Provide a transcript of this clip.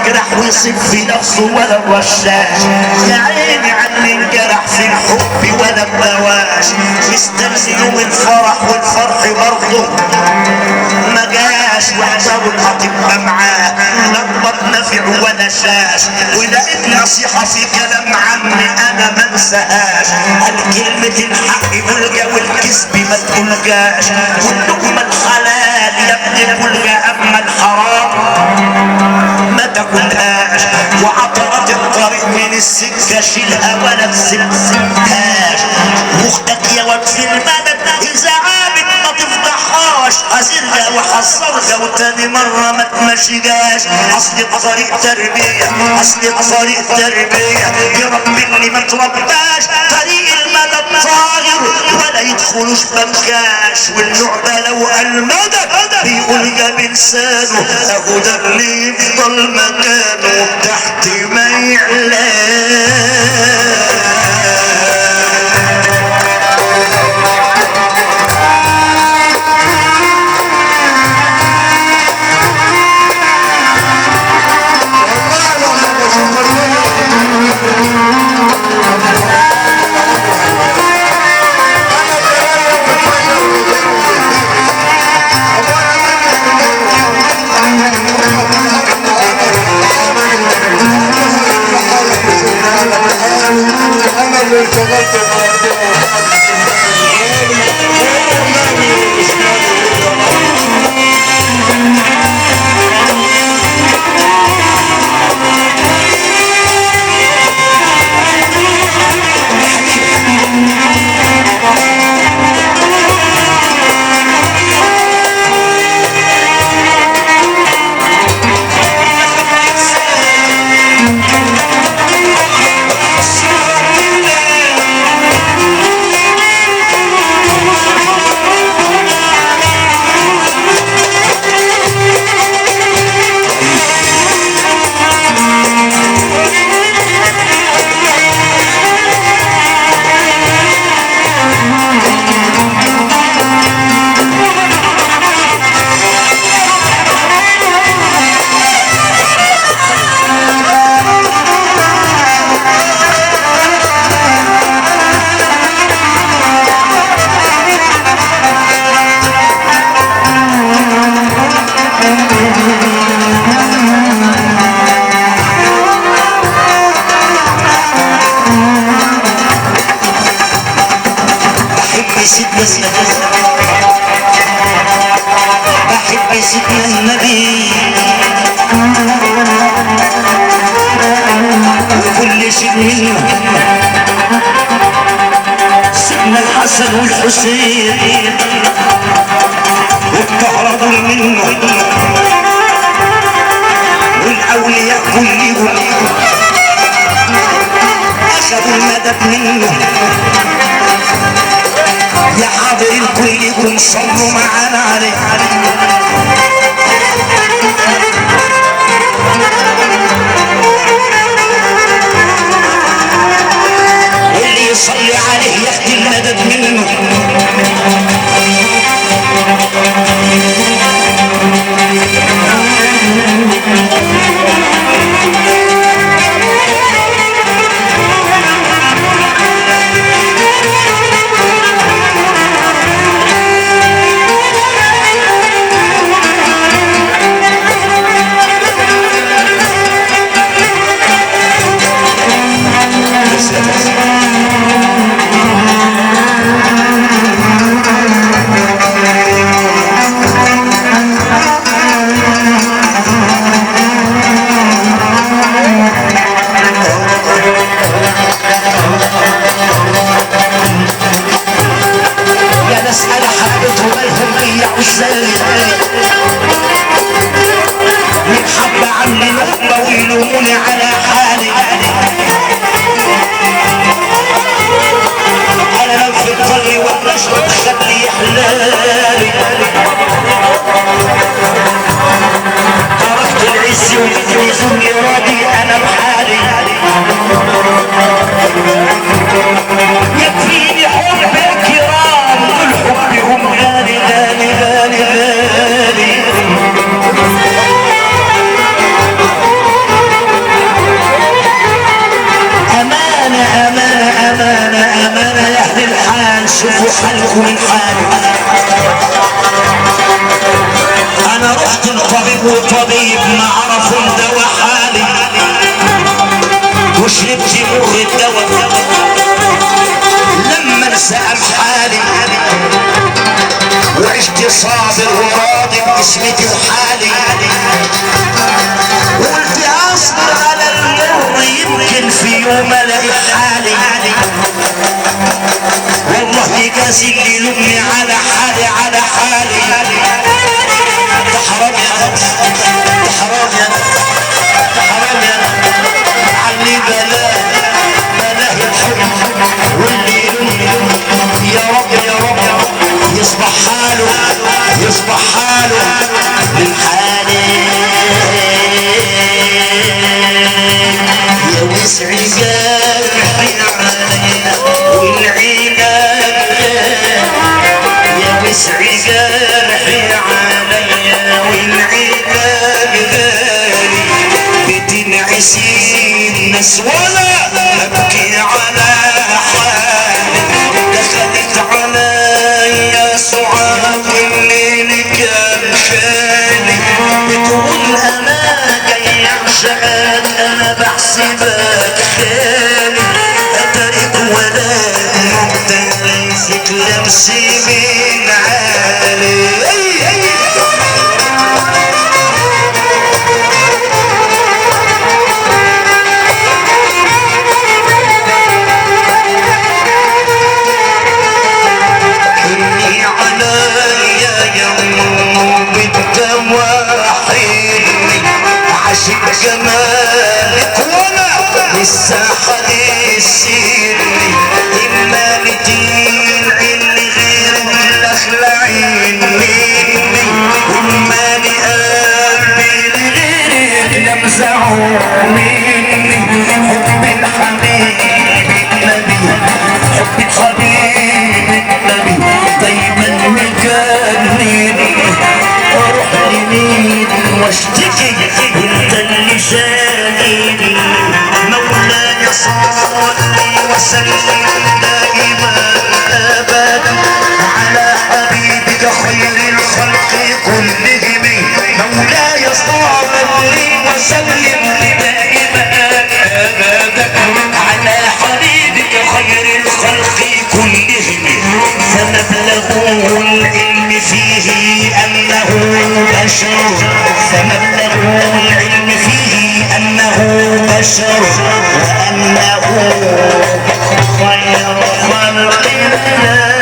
يجرح ويصيب في نفسه ولا الرشاش. يا عيني على اللي انجرح في الحب ولا النواش. مستني يوم الفرح والفرح برضه ما جاش. واحضروا هتبقى معاه نبض نافع ولا شاش. ولقيت نصيحة في كلام عمي انا ما انساهاش. قال كلمة الحق ملجا والكذب ما تقولجاش. واللقمة الحلال يا ابني كلها اما الحرام ما تاكلهاش. وعطرت الطريق من السكة شيلها ولا تسيبهاش. واختك يا واد في المدد اذا عابت ما تفضحهاش. حذرها وحذرها وتاني مرة ما تمشيجاش. اصل الطريق تربية اصل الطريق تربية يربي اللي ما ترباش. طريق المدد طاهر ولا يدخلوش بمكاش. واللعبة لو قال مدد بيقول جاب لسانه اهو ده اللي يفضل مكانه تحت ما يعلاش. انا اللي انشغلت بحب سيدنا النبي وكل شيء منه. سيدنا الحسن والحسين والكهرباء منه. والاولياء كلهم اخذوا المدد منه. يا حاضرين كلكم صلوا معانا عليه. واللي يصلي عليه ياخد المدد منه. حالكم من حالي. انا رحت الطبيب والطبيب ما عرفوا الدواء حالي، وشربت مر الدواء لما انسأل حالي، وعشت صابر وراضي بقسمتي وحالي، وقلت اصبر على المر يمكن في يوم الاقي حالي. والله يجازي اللي يلومني على حالي على حالي. ده حرام يا ناس، ده حرام يا ناس، ده حرام يا ناس، علي بلاه بلاه الحب. واللي يلومني يا رب يا رب يصبح حاله يصبح حاله من حالي. يا وسع جرحي علينا والعناد، يا وسع جرحي عليا والعناد غالي. بتنعسي الناس ولا ابكي على حالي. دخلت عليا سعاد والليل كان خالي، بتقول انا جاي عشان انا بحسبك خالي. اترك ولا ممتازك لمسي من عالي. حني عليا يوم بالدواء حني، عاشق جمالك وانا لسه حديثيني. اما ندين اللي غير الاخلعين مني، واما نقلبي لغيرك نمزعه مني. حب الحبيب النبي، حب الحبيب النبي دايما مجنني. اروح لمين واشتكي وانت اللي شاغلني. مولاي صلي وسلم دائما ابدا على حبيبك خير الخلق كلهم. مولاي صلي وسلم دائما ابدا على حبيبك خير الخلق كلهم. فمبلغ العلم فيه انه بشر، فمبلغ العلم فيه انه بشر، وانه خير خلق الله.